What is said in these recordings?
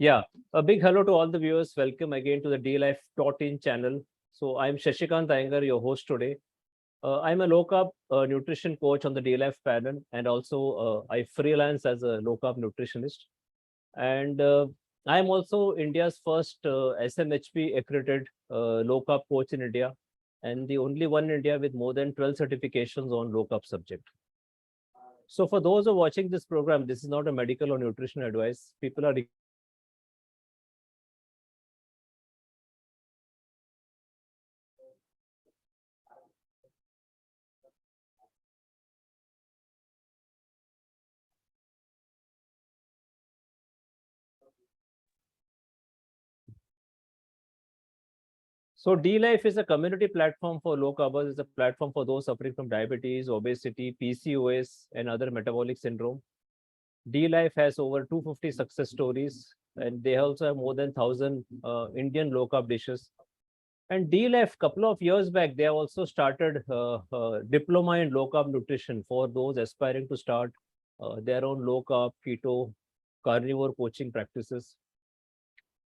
Yeah, a big hello to all the viewers. Welcome again to the DLife.in channel. So I'm Shashikant Iyengar, your host today. I'm a low carb nutrition coach on the DLife panel, and also I freelance as a low carb nutritionist. And I'm also India's first SMHP accredited low carb coach in India, and the only one in India with more than 12 certifications on low carb subject. So for those who are watching this program, this is not a medical or nutrition advice. People are So DLife is a community platform for low carbers. It's a platform for those suffering from diabetes, obesity, PCOS, and other metabolic syndrome. DLife has over 250 success stories, and they also have more than 1,000 Indian low carb dishes. And DLife, couple of years back, they have also started diploma in low carb nutrition for those aspiring to start their own low carb, keto, carnivore coaching practices.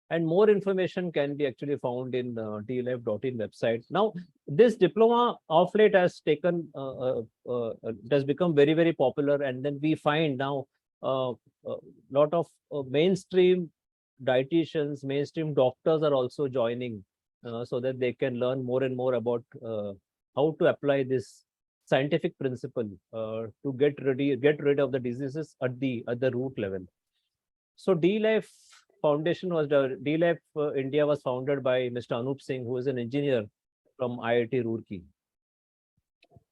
And more information can be actually found in DLife.in website. Now, this diploma of late has taken, it has become very, very popular. And then we find now a lot of mainstream dietitians, mainstream doctors are also joining so that they can learn more and more about how to apply this scientific principle to get rid of the diseases at the root level. So DLife Foundation was DLife India was founded by Mr. Anup Singh, who is an engineer from IIT Roorkee.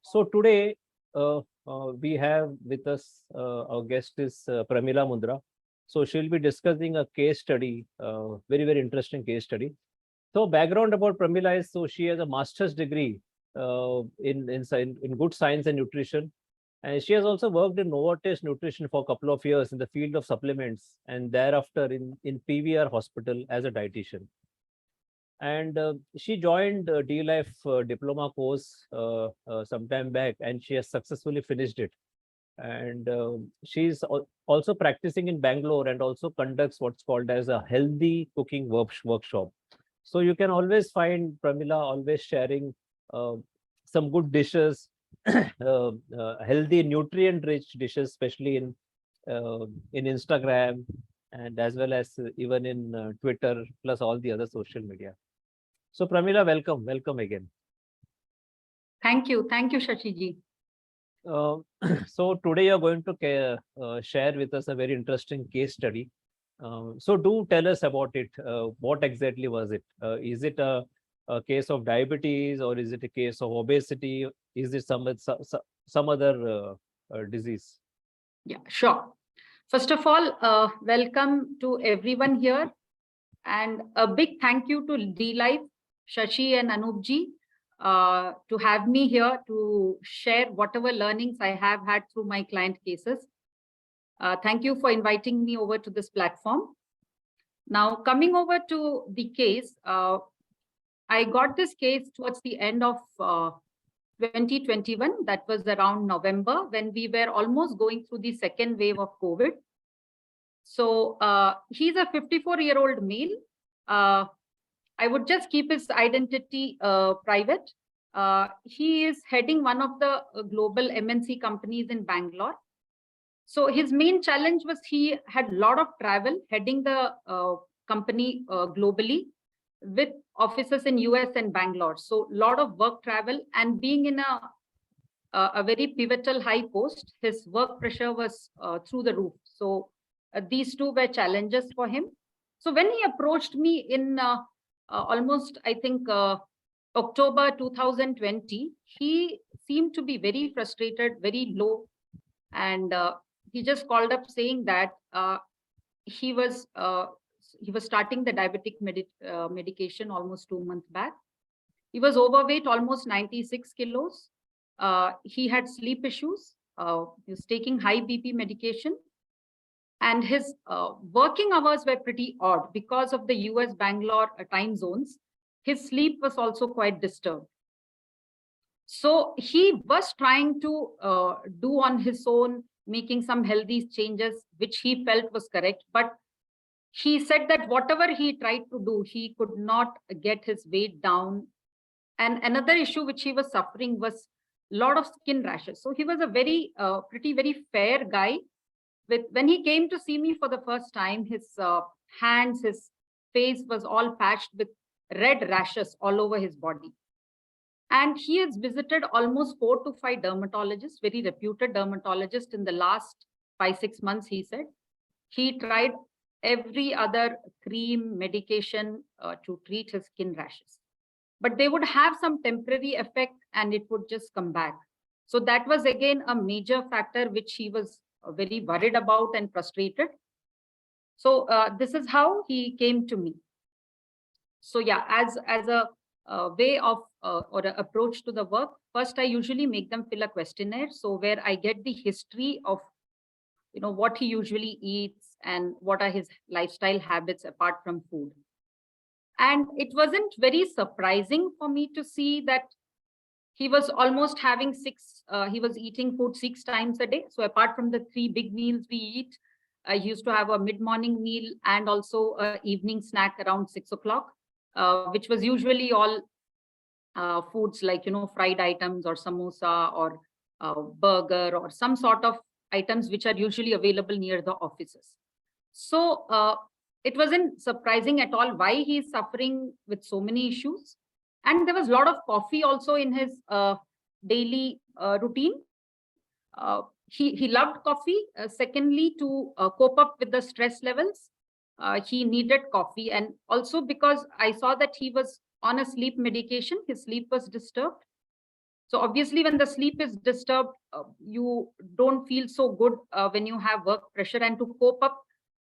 So today we have with us our guest is Pramila Mundra. So she'll be discussing a case study, very, very interesting case study. So background about Pramila is, so she has a master's degree in good science and nutrition. And she has also worked in Novartis Nutrition for a couple of years in the field of supplements, and thereafter in PVR Hospital as a dietitian. And she joined DLife diploma course sometime back, and she has successfully finished it. And she's also practicing in Bangalore and also conducts what's called as a healthy cooking workshop. So you can always find Pramila always sharing some good dishes, healthy, nutrient-rich dishes, especially in Instagram and as well as even in Twitter, plus all the other social media. So Pramila, welcome again. Thank you, Shashiji. So today you're going to share with us a very interesting case study. So do tell us about it. What exactly was it? Is it a case of diabetes, or is it a case of obesity? Is it some other disease? Yeah, sure. First of all, welcome to everyone here, and a big thank you to DLife, Shashi and Anupji, to have me here to share whatever learnings I have had through my client cases. Thank you for inviting me over to this platform. Now, coming over to the case, I got this case towards the end of 2021. That was around November, when we were almost going through the second wave of COVID. So he's a 54-year-old male. I would just keep his identity private. He is heading one of the global MNC companies in Bangalore. So his main challenge was he had a lot of travel heading the company globally, with offices in US and Bangalore. So a lot of work travel, and being in a very pivotal high post, his work pressure was through the roof. So these two were challenges for him. So when he approached me in almost, I think, October 2020, he seemed to be very frustrated, very low. And he just called up saying that he was starting the diabetic medication almost 2 months back. He was overweight, almost 96 kilos. He had sleep issues. He was taking high BP medication. And his working hours were pretty odd because of the US Bangalore time zones. His sleep was also quite disturbed. So he was trying to do on his own, making some healthy changes, which he felt was correct. But he said that whatever he tried to do, he could not get his weight down. And another issue which he was suffering was a lot of skin rashes. So he was a very very fair guy. When he came to see me for the first time, his hands, his face was all patched with red rashes all over his body. And he has visited almost 4 to 5 dermatologists, very reputed dermatologists in the last 5-6 months, he said. He tried every other cream, medication to treat his skin rashes. But they would have some temporary effect and it would just come back. So that was again a major factor which he was very worried about and frustrated. So this is how he came to me. So yeah, as a way of or an approach to the work, first I usually make them fill a questionnaire. So where I get the history of what he usually eats and what are his lifestyle habits apart from food. And it wasn't very surprising for me to see that he was almost having he was eating food 6 times a day. So apart from the 3 big meals we eat, he used to have a mid-morning meal and also an evening snack around 6 o'clock, which was usually all foods like, fried items or samosa or burger or some sort of items which are usually available near the offices. So it wasn't surprising at all why he's suffering with so many issues. And there was a lot of coffee also in his daily routine. He loved coffee. Secondly, to cope up with the stress levels, he needed coffee. And also because I saw that he was on a sleep medication, his sleep was disturbed. So obviously when the sleep is disturbed, you don't feel so good when you have work pressure. And to cope up,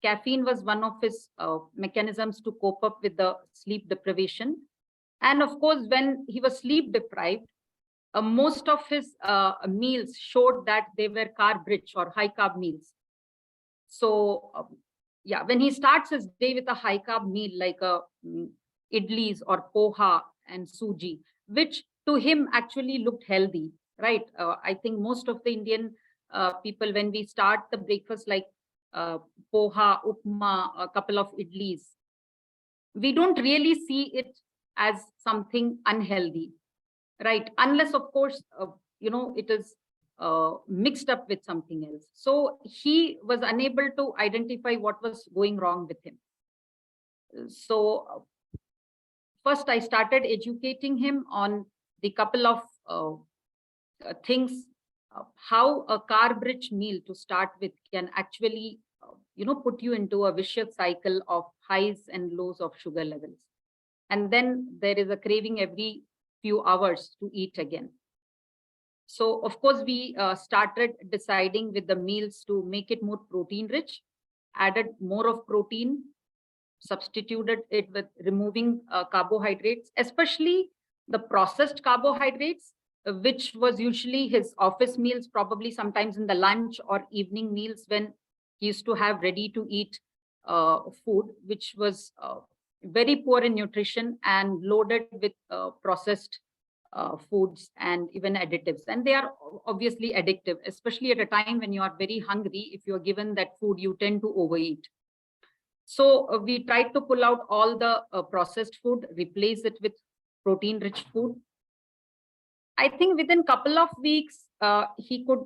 caffeine was one of his mechanisms to cope up with the sleep deprivation. And of course, when he was sleep deprived, most of his meals showed that they were carb rich or high carb meals. So yeah, when he starts his day with a high carb meal like idlis or poha and suji, which to him actually looked healthy, right? I think most of the Indian people, when we start the breakfast like poha, upma, a couple of idlis, we don't really see it as something unhealthy, right? Unless, of course, it is mixed up with something else. So he was unable to identify what was going wrong with him. So first I started educating him on the couple of things, how a carb-rich meal to start with can actually, put you into a vicious cycle of highs and lows of sugar levels. And then there is a craving every few hours to eat again. So of course, we started deciding with the meals to make it more protein rich, added more of protein, substituted it with removing carbohydrates, especially the processed carbohydrates, which was usually his office meals, probably sometimes in the lunch or evening meals when he used to have ready to eat food, which was very poor in nutrition and loaded with processed foods and even additives. And they are obviously addictive, especially at a time when you are very hungry. If you're given that food, you tend to overeat. So we tried to pull out all the processed food, replace it with protein-rich food. I think within a couple of weeks, he could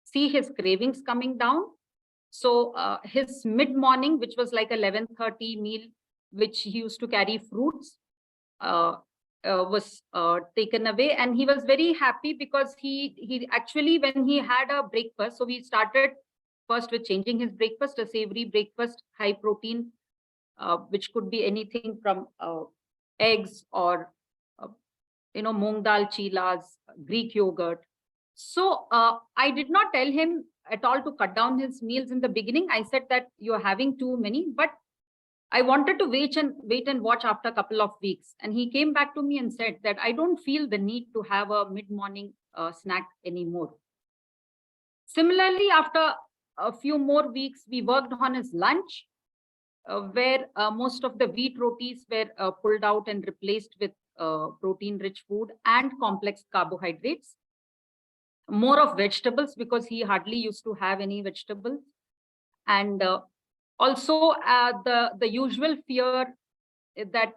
see his cravings coming down. So his mid-morning, which was like 11:30 meal, which he used to carry fruits, was taken away. And he was very happy because he actually, when he had a breakfast, so we started first with changing his breakfast, a savory breakfast, high protein, which could be anything from eggs or, moong dal chilas, Greek yogurt. So I did not tell him at all to cut down his meals in the beginning. I said that you're having too many, but I wanted to wait and watch after a couple of weeks. And he came back to me and said that I don't feel the need to have a mid-morning snack anymore. Similarly, after a few more weeks, we worked on his lunch, where most of the wheat rotis were pulled out and replaced with protein-rich food and complex carbohydrates. More of vegetables because he hardly used to have any vegetables. And Also, the usual fear that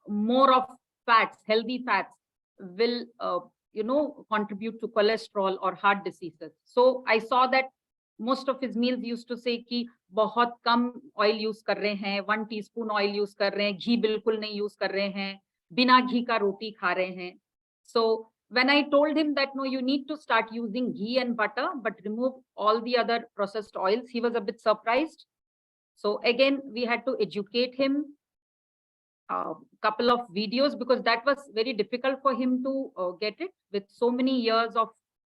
more of fats, healthy fats, will contribute to cholesterol or heart diseases. So I saw that most of his meals used to say कि बहुत कम oil use कर रहे हैं, 1 teaspoon oil use कर रहे हैं, घी बिल्कुल नहीं use कर रहे हैं, बिना घी का रोटी खा रहे हैं. So when I told him that no, you need to start using ghee and butter, but remove all the other processed oils, he was a bit surprised. So again, we had to educate him. Couple of videos, because that was very difficult for him to get it with so many years of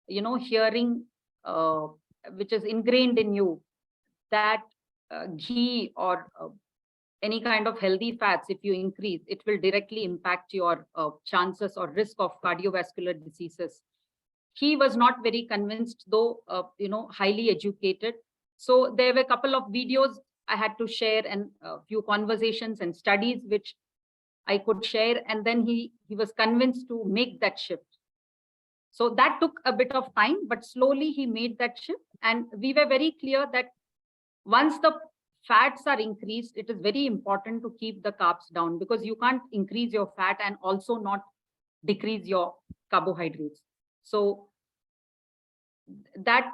hearing, which is ingrained in you, that ghee or any kind of healthy fats, if you increase, it will directly impact your chances or risk of cardiovascular diseases. He was not very convinced, though highly educated. So there were a couple of videos I had to share, and a few conversations and studies which I could share, and then he was convinced to make that shift. So that took a bit of time, but slowly he made that shift. And we were very clear that once the fats are increased, it is very important to keep the carbs down, because you can't increase your fat and also not decrease your carbohydrates. So that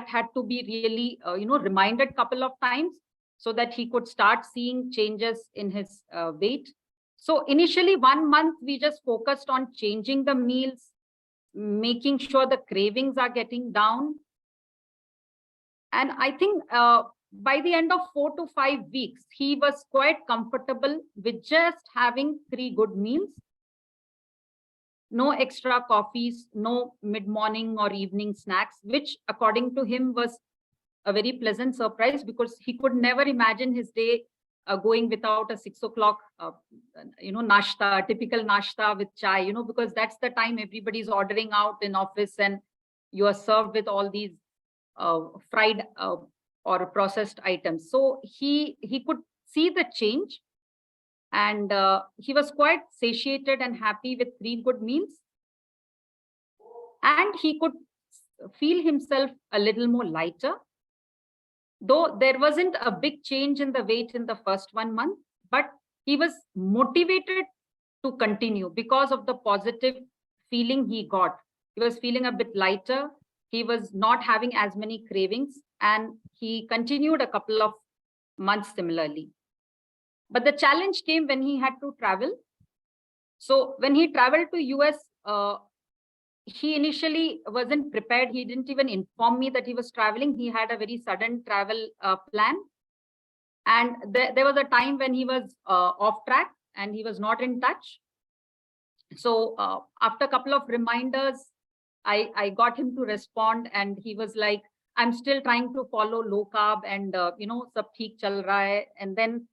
had to be really reminded a couple of times, so that he could start seeing changes in his weight. So initially 1 month, we just focused on changing the meals, making sure the cravings are getting down. And I think by the end of 4 to 5 weeks, he was quite comfortable with just having 3 good meals. No extra coffees, no mid-morning or evening snacks, which according to him was a very pleasant surprise, because he could never imagine his day going without a 6 o'clock, nashta, typical nashta with chai, because that's the time everybody's ordering out in office, and you are served with all these fried or processed items. So he could see the change, and he was quite satiated and happy with 3 good meals. And he could feel himself a little more lighter. Though there wasn't a big change in the weight in the first 1 month, but he was motivated to continue because of the positive feeling he got. He was feeling a bit lighter. He was not having as many cravings, and he continued a couple of months similarly. But the challenge came when he had to travel. So when he traveled to US, he initially wasn't prepared. He didn't even inform me that he was traveling. He had a very sudden travel plan. And there was a time when he was off track and he was not in touch. So after a couple of reminders, I got him to respond, and he was like, I'm still trying to follow low carb, and sab theek chal raha hai. And then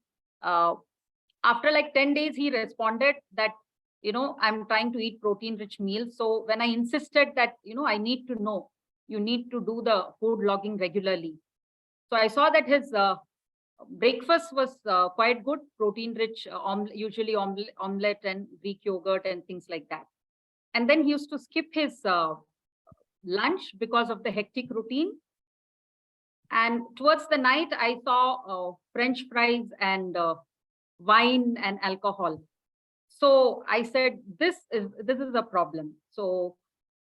after like 10 days, he responded that, I'm trying to eat protein-rich meals. So when I insisted that, I need to know, you need to do the food logging regularly. So I saw that his breakfast was quite good, protein-rich, usually omelette and Greek yogurt and things like that. And then he used to skip his lunch because of the hectic routine. And towards the night, I saw French fries and wine and alcohol. So I said, this is a problem. So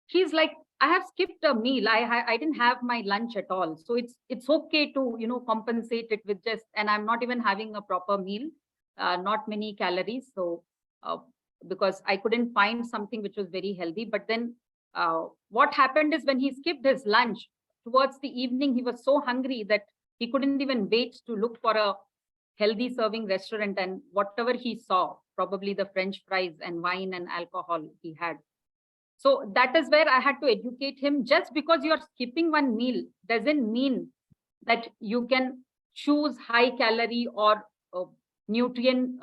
he's like, I have skipped a meal. I didn't have my lunch at all. So it's okay to compensate it with just, and I'm not even having a proper meal, not many calories. So because I couldn't find something which was very healthy. But then what happened is, when he skipped his lunch, towards the evening, he was so hungry that he couldn't even wait to look for a healthy serving restaurant, and whatever he saw, probably the French fries and wine and alcohol he had. So that is where I had to educate him. Just because you're skipping one meal doesn't mean that you can choose high calorie or nutrient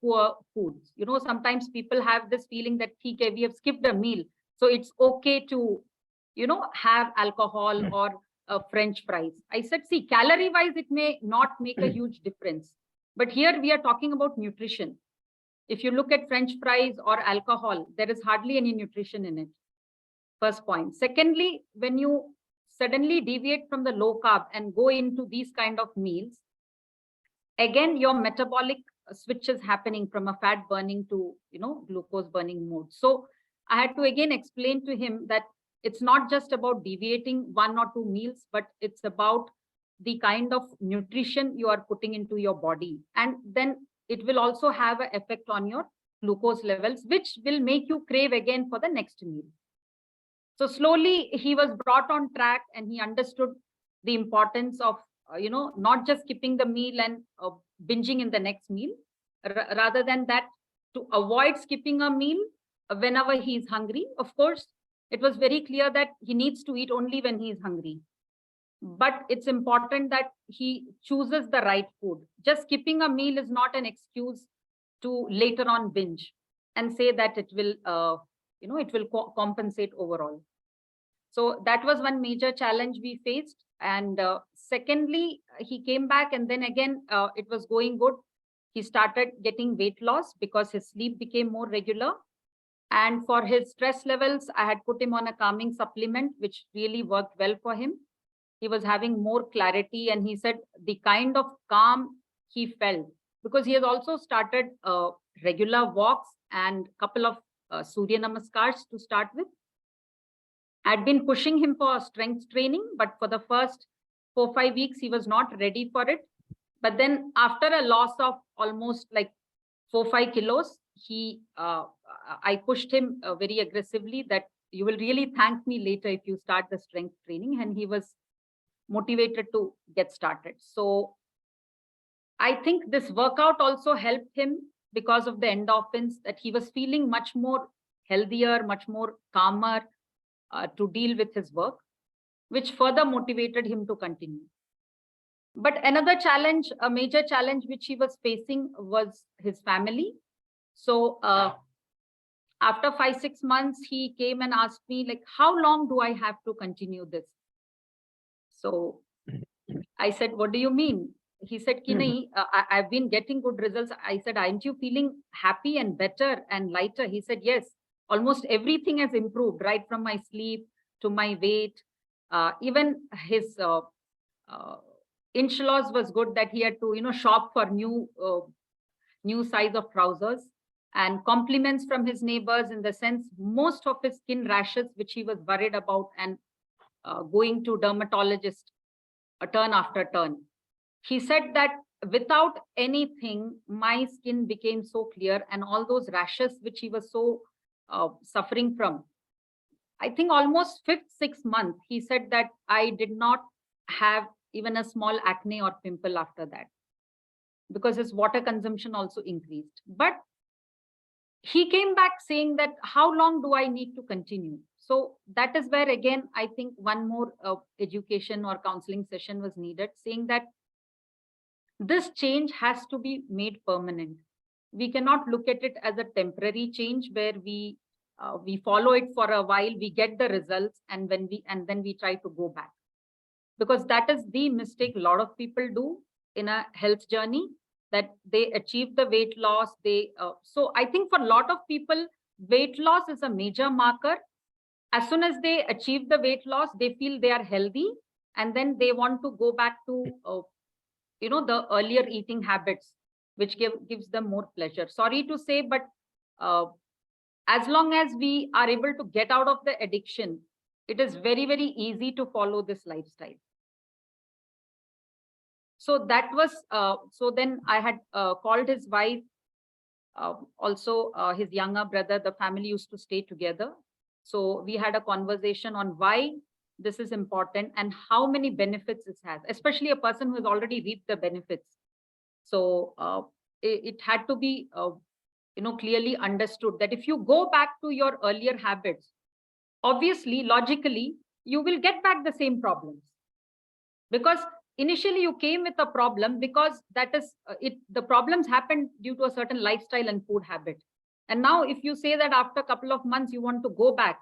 poor foods. Sometimes people have this feeling that we have skipped a meal, so it's okay to have alcohol or French fries. I said, see, calorie wise, it may not make a huge difference, but here we are talking about nutrition. If you look at French fries or alcohol, there is hardly any nutrition in it. First point. Secondly, when you suddenly deviate from the low carb and go into these kind of meals, again, your metabolic switch is happening from a fat burning to, glucose burning mode. So I had to again explain to him that it's not just about deviating 1 or 2 meals, but it's about the kind of nutrition you are putting into your body. And then it will also have an effect on your glucose levels, which will make you crave again for the next meal. So slowly he was brought on track and he understood the importance of, not just skipping the meal and binging in the next meal. Rather than that, to avoid skipping a meal whenever he is hungry. Of course, it was very clear that he needs to eat only when he is hungry. But it's important that he chooses the right food. Just skipping a meal is not an excuse to later on binge and say that it will, it will compensate overall. So that was one major challenge we faced. And secondly, he came back and then again, it was going good. He started getting weight loss because his sleep became more regular. And for his stress levels, I had put him on a calming supplement, which really worked well for him. He was having more clarity, and he said the kind of calm he felt, because he has also started regular walks and a couple of Surya Namaskars to start with. I'd been pushing him for strength training, but for the first 4-5 weeks, he was not ready for it. But then after a loss of almost like 4-5 kilos, I pushed him very aggressively that you will really thank me later if you start the strength training. And he was motivated to get started. So I think this workout also helped him because of the endorphins, that he was feeling much more healthier, much more calmer to deal with his work, which further motivated him to continue. But another challenge, a major challenge which he was facing, was his family. So after 5-6 months, he came and asked me, like, how long do I have to continue this? So I said, what do you mean? He said, I've been getting good results. I said, aren't you feeling happy and better and lighter? He said, yes, almost everything has improved, right from my sleep to my weight. Even his inch loss was good, that he had to, shop for new size of trousers, and compliments from his neighbors, in the sense most of his skin rashes, which he was worried about and going to dermatologist a turn after turn. He said that without anything, my skin became so clear, and all those rashes which he was so suffering from, I think almost 5th-6th month, he said that I did not have even a small acne or pimple after that, because his water consumption also increased. But he came back saying that, how long do I need to continue? So that is where, again, I think one more education or counseling session was needed, saying that this change has to be made permanent. We cannot look at it as a temporary change where we follow it for a while, we get the results, and then we try to go back. Because that is the mistake a lot of people do in a health journey, that they achieve the weight loss. So I think for a lot of people, weight loss is a major marker. As soon as they achieve the weight loss, they feel they are healthy, and then they want to go back to the earlier eating habits, which gives them more pleasure. Sorry to say, but as long as we are able to get out of the addiction, it is very, very easy to follow this lifestyle. So that was, so then I had called his wife, also his younger brother. The family used to stay together. So we had a conversation on why this is important and how many benefits it has, especially a person who has already reaped the benefits. So it had to be, clearly understood that if you go back to your earlier habits, obviously, logically, you will get back the same problems. Because initially you came with a problem, because that is the problems happened due to a certain lifestyle and food habit. And now if you say that after a couple of months you want to go back,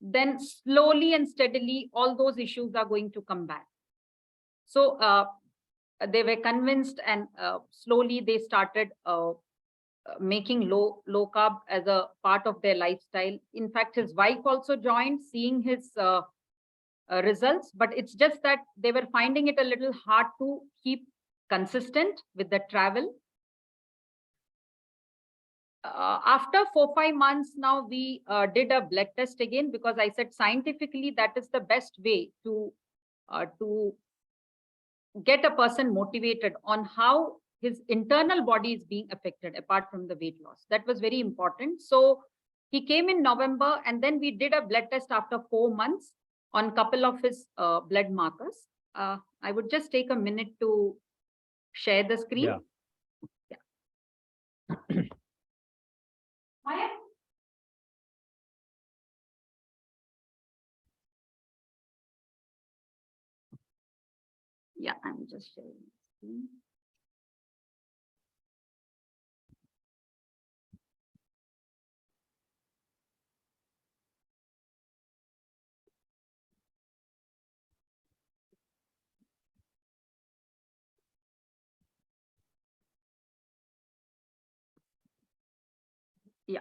then slowly and steadily all those issues are going to come back. So they were convinced, and slowly they started making low carb as a part of their lifestyle. In fact, his wife also joined, seeing his results, but it's just that they were finding it a little hard to keep consistent with the travel. After 4-5 months now, we did a blood test again, because I said scientifically that is the best way to get a person motivated on how his internal body is being affected apart from the weight loss. That was very important. So he came in November, and then we did a blood test after 4 months on a couple of his blood markers. I would just take a minute to share the screen. Yeah. Maya? Yeah, I'm just sharing the screen. Yeah.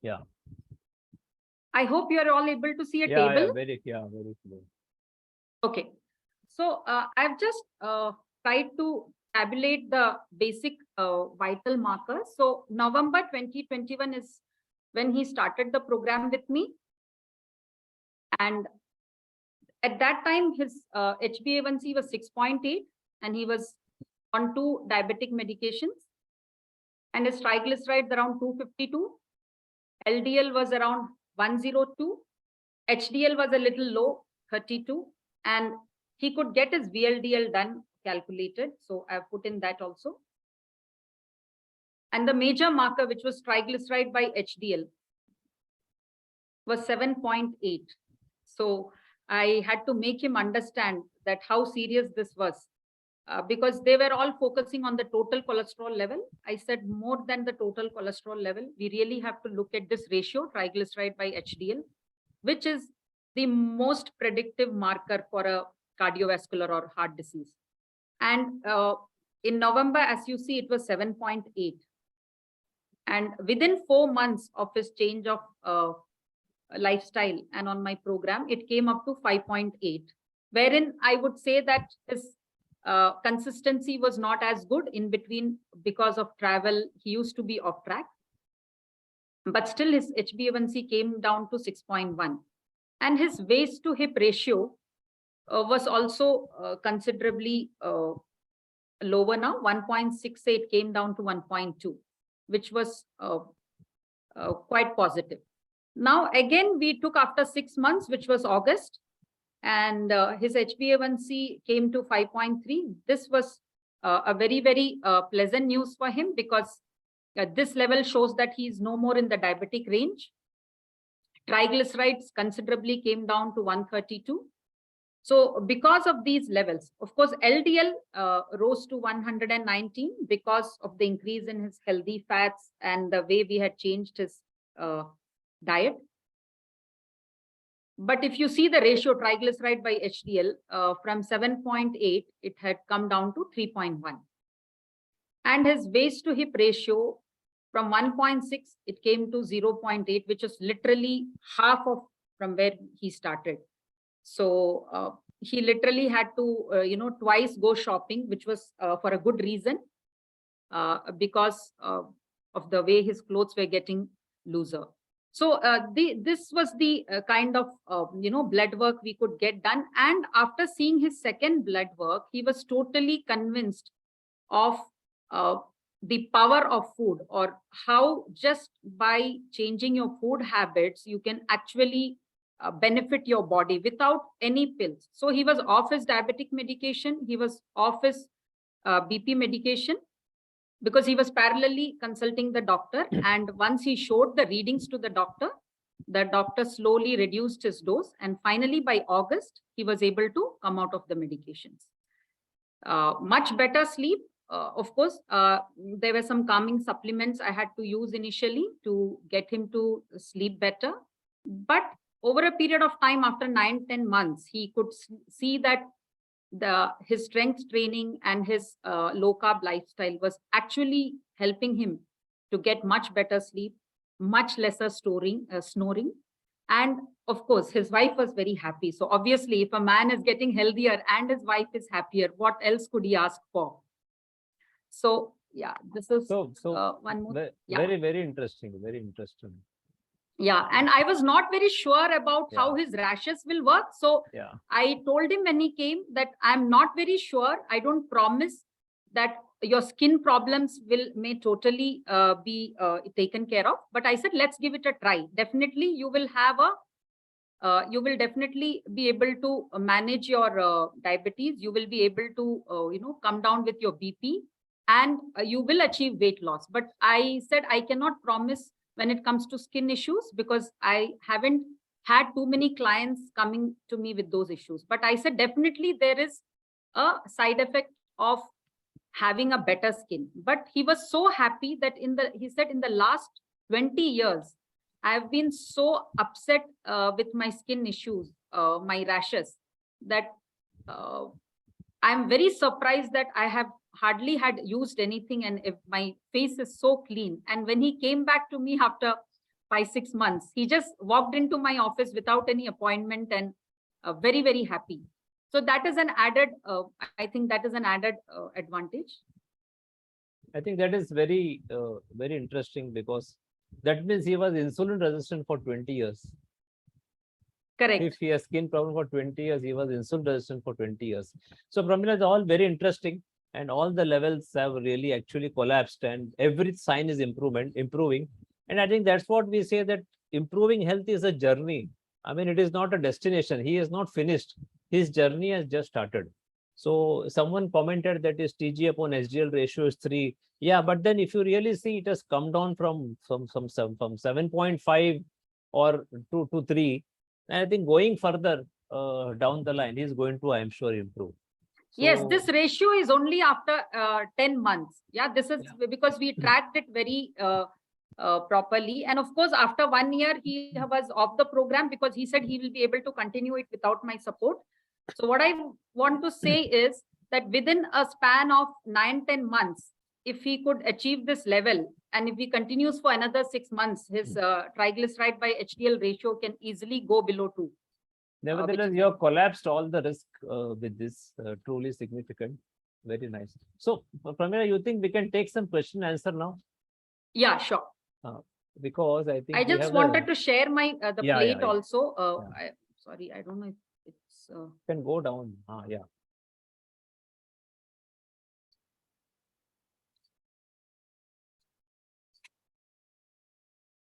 Yeah. I hope you are all able to see a Yeah, table. very clear. Okay. So I've just tried to tabulate the basic vital markers. So November 2021 is when he started the program with me. And at that time, his HbA1c was 6.8, and he was on 2 diabetic medications. And his triglycerides around 252. LDL was around 102. HDL was a little low, 32. And he could get his VLDL done, calculated. So I've put in that also. And the major marker, which was triglyceride by HDL, was 7.8. So I had to make him understand that how serious this was, because they were all focusing on the total cholesterol level. I said more than the total cholesterol level, we really have to look at this ratio, triglyceride by HDL, which is the most predictive marker for a cardiovascular or heart disease. And in November, as you see, it was 7.8. And within 4 months of his change of lifestyle and on my program, it came up to 5.8, wherein I would say that his consistency was not as good in between because of travel. He used to be off track, but still his HbA1c came down to 6.1. And his waist to hip ratio was also considerably lower now. 1.68 came down to 1.2, which was quite positive. Now, again, we took after 6 months, which was August, and his HbA1c came to 5.3. This was a very pleasant news for him, because this level shows that he is no more in the diabetic range. Triglycerides considerably came down to 132. So because of these levels, of course, LDL rose to 119 because of the increase in his healthy fats and the way we had changed his diet. But if you see the ratio triglyceride by HDL from 7.8, it had come down to 3.1. And his waist to hip ratio from 1.6, it came to 0.8, which is literally half of from where he started. So he literally had to, twice go shopping, which was for a good reason, because of the way his clothes were getting looser. So this was the kind of, blood work we could get done. And after seeing his second blood work, he was totally convinced of the power of food, or how just by changing your food habits, you can actually benefit your body without any pills. So he was off his diabetic medication. He was off his BP medication, because he was parallelly consulting the doctor. And once he showed the readings to the doctor slowly reduced his dose. And finally, by August, he was able to come out of the medications. Much better sleep. Of course, there were some calming supplements I had to use initially to get him to sleep better. But over a period of time, after 9-10 months, he could see that his strength training and his low carb lifestyle was actually helping him to get much better sleep, much lesser snoring. And of course, his wife was very happy. So obviously, if a man is getting healthier and his wife is happier, what else could he ask for? So yeah, this is So one more. very interesting, very interesting. Yeah, and I was not very sure about how his rashes will work. So I told him when he came that I'm not very sure. I don't promise that your skin problems may totally be taken care of. But I said, let's give it a try. Definitely, you will have you will definitely be able to manage your diabetes. You will be able to, come down with your BP, and you will achieve weight loss. But I said I cannot promise when it comes to skin issues, because I haven't had too many clients coming to me with those issues. But I said definitely there is a side effect of having a better skin. But he was so happy that he said in the last 20 years, I've been so upset with my skin issues, my rashes, that I'm very surprised that I have hardly had used anything, and if my face is so clean. And when he came back to me after 5-6 months, he just walked into my office without any appointment, and very, very happy. So that is an added, I think that is an added advantage. I think that is very interesting, because that means he was insulin resistant for 20 years. Correct. If he has skin problem for 20 years, he was insulin resistant for 20 years. So Pramila, is all very interesting, and all the levels have really actually collapsed, and every sign is improving. And I think that's what we say, that improving health is a journey. I mean, it is not a destination. He is not finished. His journey has just started. So someone commented that his TG upon SDL ratio is 3. Yeah, but then if you really see, it has come down from 7.5 or to 3. And I think going further down the line, he's going to, I'm sure, improve. So, yes, this ratio is only after 10 months. Yeah, this is because we tracked it very properly. And of course, after 1 year, he was off the program because he said he will be able to continue it without my support. So what I want to say is that within a span of 9-10 months, if he could achieve this level, and if he continues for another 6 months, his triglyceride by HDL ratio can easily go below 2. Nevertheless, you have collapsed all the risk with this, truly significant. Very nice. So, Pramila, you think we can take some question answer now? Yeah, sure. Because I think I just wanted to share my the plate also. Sorry, I don't know if it's can go down. Yeah.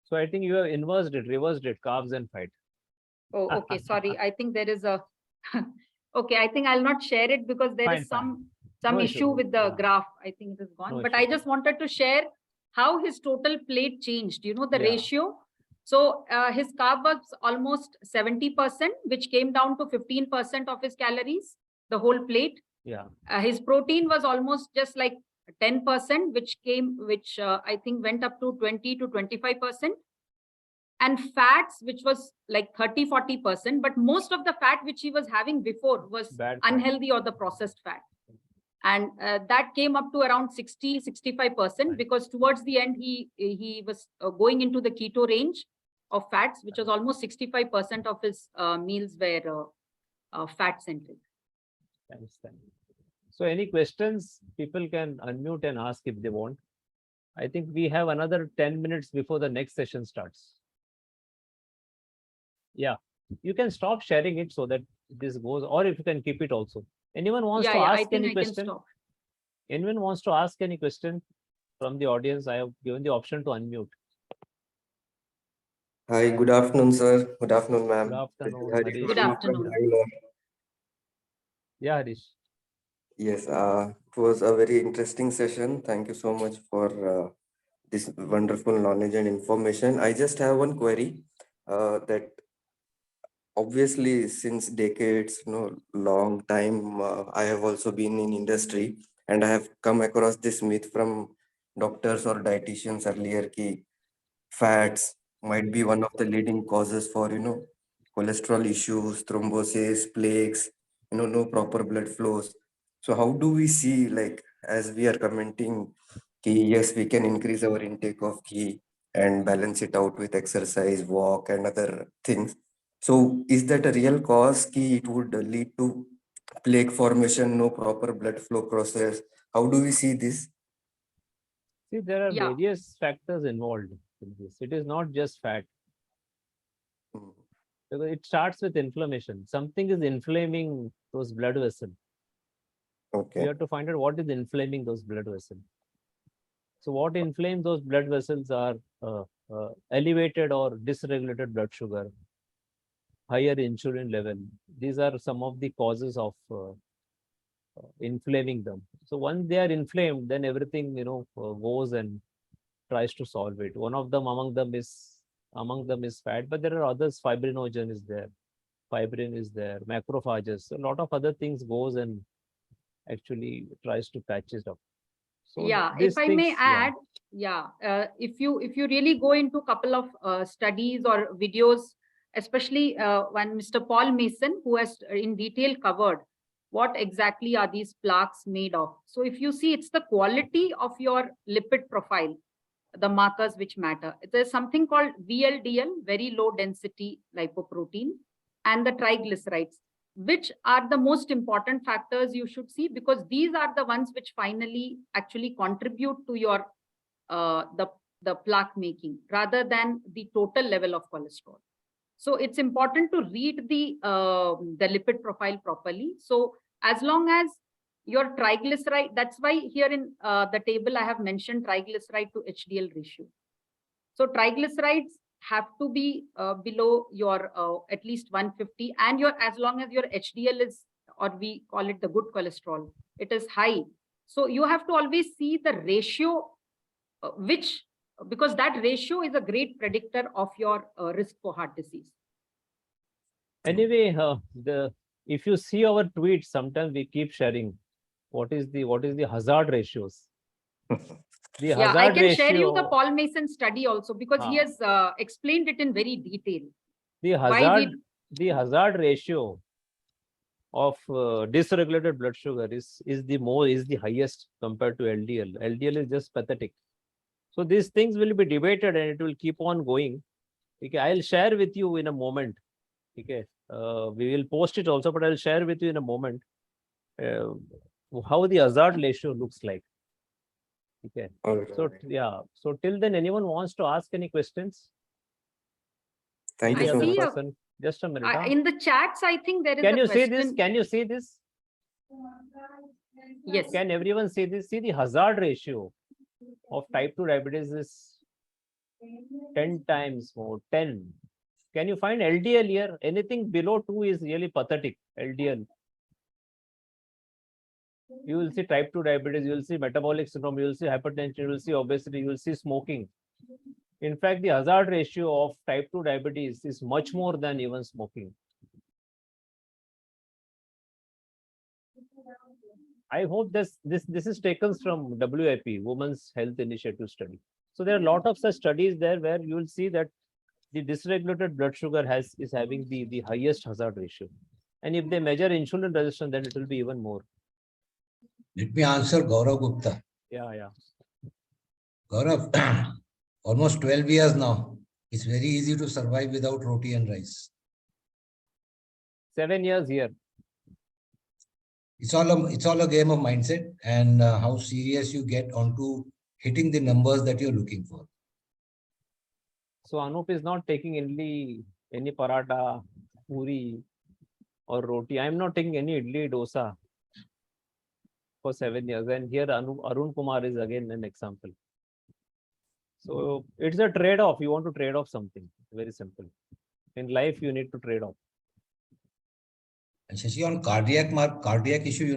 So I think you have reversed it, carbs and fat. Oh, okay. Sorry. I think there is a okay. I think I'll not share it because there is some no issue with the graph. I think it is gone. But I just wanted to share how his total plate changed. You know, the ratio. So his carb was almost 70%, which came down to 15% of his calories, the whole plate. Yeah. His protein was almost just like 10%, which I think went up to 20 to 25%. And fats, which was like 30-40%, but most of the fat which he was having before was unhealthy or the processed fat. And that came up to around 60-65%, because towards the end, he was going into the keto range of fats, which was almost 65% of his meals were fat-centric. So any questions, people can unmute and ask if they want. I think we have another 10 minutes before the next session starts. Yeah, you can stop sharing it so that this goes, or if you can keep it also. Anyone wants to ask any question? Anyone wants to ask any question from the audience? I have given the option to unmute. Hi, good afternoon, sir. Good afternoon, ma'am. Good afternoon, Harish. Good afternoon. Yeah, Harish. Yes, it was a very interesting session. Thank you so much for this wonderful knowledge and information. I just have one query that obviously since decades, long time, I have also been in industry, and I have come across this myth from doctors or dietitians earlier ki fats might be one of the leading causes for, cholesterol issues, thrombosis, plaques, no proper blood flows. So how do we see, like, as we are commenting, yes, we can increase our intake of ghee and balance it out with exercise, walk, and other things. So is that a real cause? It would lead to plaque formation, no proper blood flow process. How do we see this? See, there are Yeah. various factors involved in this. It is not just fat. Mm. Because it starts with inflammation. Something is inflaming those blood vessels. Okay. You have to find out what is inflaming those blood vessels. So what inflames those blood vessels are elevated or dysregulated blood sugar, higher insulin level. These are some of the causes of inflaming them. So once they are inflamed, then everything goes and tries to solve it. One of them among them is fat, but there are others. Fibrinogen is there, fibrin is there, macrophages. A lot of other things goes and actually tries to patch it up. So Yeah, if these I things, may add, if you really go into a couple of studies or videos, especially when Mr. Paul Mason, who has in detail covered what exactly are these plaques made of. So if you see, it's the quality of your lipid profile, the markers which matter. There's something called VLDL, very low density lipoprotein, and the triglycerides, which are the most important factors you should see, because these are the ones which finally actually contribute to your the plaque making rather than the total level of cholesterol. So it's important to read the lipid profile properly. So as long as your triglyceride, that's why here in the table I have mentioned triglyceride to HDL ratio. So triglycerides have to be below your at least 150, and your as long as your HDL is, or we call it the good cholesterol, it is high. So you have to always see the ratio, because that ratio is a great predictor of your risk for heart disease. anyway, if you see our tweets, sometimes we keep sharing what is the hazard ratios. The Yeah, hazard I can share you the ratio, Paul Mason study also, because he has explained it in very detail. the hazard ratio of dysregulated blood sugar is the highest compared to LDL. LDL is just pathetic. So these things will be debated and it will keep on going. Okay, I'll share with you in a moment. Okay, we will post it also, but I'll share with you in a moment how the hazard ratio looks like. Okay. All right. So till then, anyone wants to ask any questions? Thank I you so see much. Just a minute. in the chats, I think there is Can a you question. see this? Can you see this? Yes. Can everyone see this? See, the hazard ratio of type 2 diabetes is 10 times more, 10. Can you find LDL here? Anything below 2 is really pathetic, LDL. You will see type 2 diabetes, you will see metabolic syndrome, you will see hypertension, you will see obesity, you will see smoking. In fact, the hazard ratio of type 2 diabetes is much more than even smoking. I hope this is taken from WIP, Women's Health Initiative study. So there are a lot of such studies there where you will see that the dysregulated blood sugar is having the highest hazard ratio. And if they measure insulin resistance, then it will be even more. Let me answer Gaurav Gupta. Yeah. Gaurav, almost 12 years now. It's very easy to survive without roti and rice. 7 years here. It's all a game of mindset and how serious you get onto hitting the numbers that you're looking for. So Anup is not taking any paratha, puri, or roti. I'm not taking any idli, dosa for 7 years. And here Arun Kumar is again an example. So it's a trade-off. You want to trade off something. Very simple. In life, you need to trade off. And Shashi, on cardiac issue,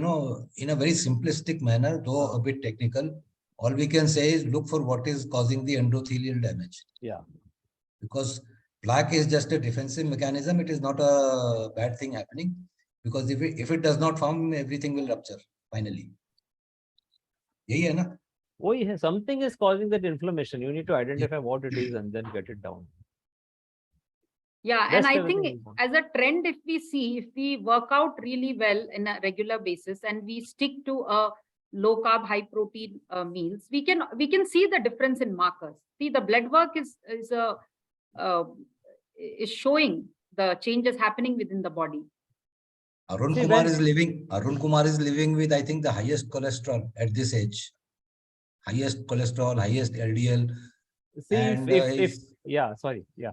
in a very simplistic manner, though a bit technical, all we can say is look for what is causing the endothelial damage. Yeah. Because plaque is just a defensive mechanism. It is not a bad thing happening, because if it does not form, everything will rupture finally. Something is causing that inflammation. You need to identify what it is and then get it down. Yeah, and I think as a trend, if we work out really well in a regular basis and we stick to a low carb, high protein meals, we can see the difference in markers. See, the blood work is showing the changes happening within the body. Arun Kumar is living with, I think, the highest cholesterol at this age. highest cholesterol, highest LDL. See, And if yeah, sorry, yeah.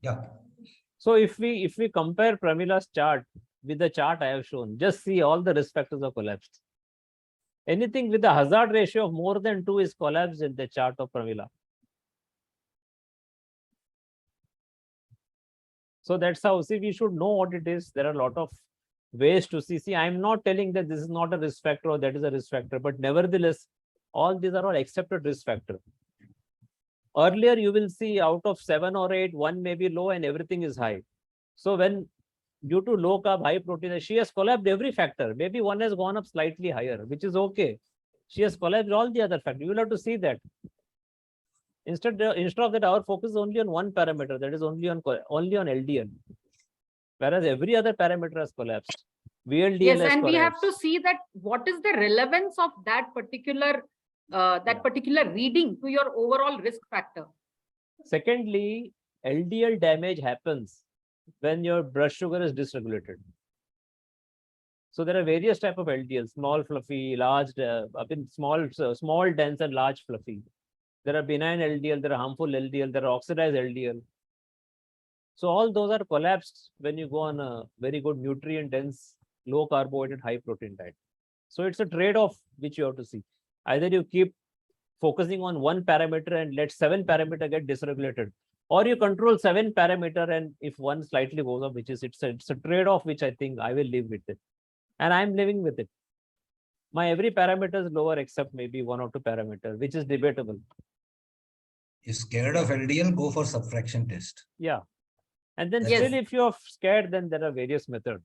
yeah. So if we compare Pramila's chart with the chart I have shown, just see all the risk factors are collapsed. Anything with a hazard ratio of more than 2 is collapsed in the chart of Pramila. So that's how, see, we should know what it is. There are a lot of ways to see. See, I'm not telling that this is not a risk factor or that is a risk factor, but nevertheless, all these are all accepted risk factor. Earlier, you will see out of 7 or 8, 1 may be low and everything is high. So when due to low carb, high protein, she has collapsed every factor. Maybe one has gone up slightly higher, which is okay. She has collapsed all the other factors. You will have to see that. Instead of that, our focus is only on one parameter, that is only on LDL. Whereas every other parameter has collapsed. VLDL Yes, has and we have collapsed. to see that what is the relevance of that particular reading to your overall risk factor. Secondly, LDL damage happens when your blood sugar is dysregulated. So there are various types of LDL: small, fluffy, large, small, dense, and large, fluffy. There are benign LDL, there are harmful LDL, there are oxidized LDL. So all those are collapsed when you go on a very good nutrient-dense, low carbohydrate, high protein diet. So it's a trade-off which you have to see. Either you keep focusing on one parameter and let 7 parameter get dysregulated, or you control 7 parameter, and if one slightly goes up, which is it's a trade-off which I think I will live with it, and I'm living with it. My every parameter is lower except maybe 1 or 2 parameter, which is debatable. You're scared of LDL, go for subtraction test. Yeah. And then Yes. still, if you're scared, then there are various methods.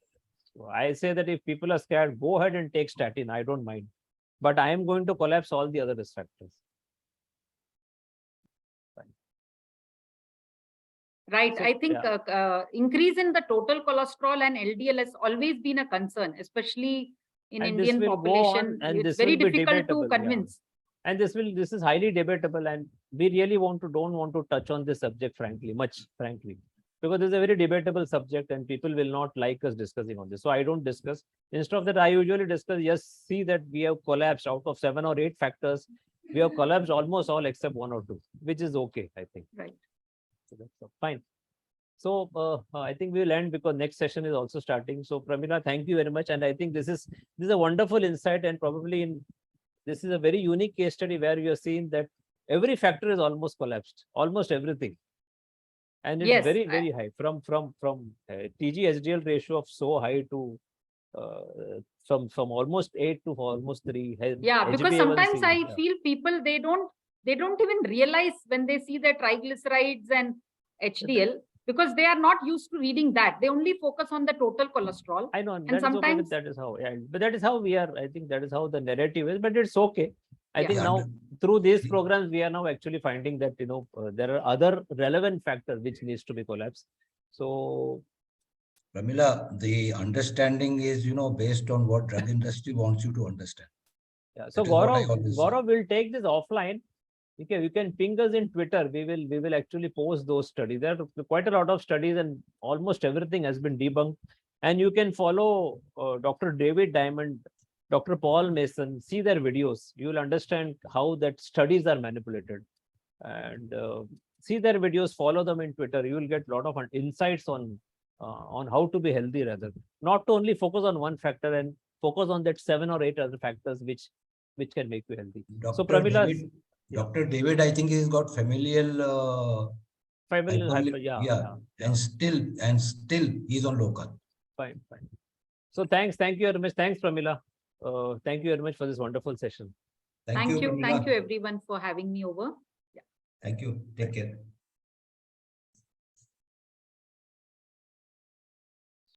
So I say that if people are scared, go ahead and take statin. I don't mind. But I am going to collapse all the other risk factors. Right. So, I think yeah. increase in the total cholesterol and LDL has always been a concern, especially in And this Indian will go population. on, and It's this very will be difficult to debatable, yeah. convince. And this is highly debatable, and we really don't want to touch on this subject, frankly, because this is a very debatable subject and people will not like us discussing on this. So I don't discuss. Instead of that, I usually discuss, yes, see that we have collapsed out of 7 or 8 factors. We have collapsed almost all except 1 or 2, which is okay, I think. Right. So that's fine. So I think we'll end because next session is also starting. So Pramila, thank you very much. And I think this is a wonderful insight, and probably this is a very unique case study where you are seeing that every factor is almost collapsed, almost everything. And it's Yes, very, very high from TG-HDL ratio of so high to from almost 8 to almost 3. Yeah, because HbA1c, sometimes I yeah. feel people, they don't even realize when they see their triglycerides and HDL, because they are not used to reading that. They only focus on the total cholesterol. I know, and And that is okay, sometimes that is how, yeah, but that is how we are. I think that is how the narrative is, but it's okay. I Yeah. think Yeah, now through these programs, we are now actually finding that, there are other relevant factors which needs to be collapsed. So Pramila, the understanding is, based on what drug industry wants you to understand. yeah, so That is what I always say. Gaurav will take this offline. Okay, you can ping us in Twitter. We will actually post those studies. There are quite a lot of studies, and almost everything has been debunked. And you can follow Dr. David Diamond, Dr. Paul Mason, see their videos. You will understand how that studies are manipulated. And see their videos, follow them in Twitter. You will get a lot of insights on how to be healthy, rather. Not to only focus on one factor and focus on that 7 or 8 other factors which can make you healthy. So Pramila, Dr. David, I think he's got familial yeah. And still he's on low carb. Fine. So thank you very much. Thanks, Pramila. Thank you very much for this wonderful session. thank you Pramila. everyone for having me over. Thank you. Take care.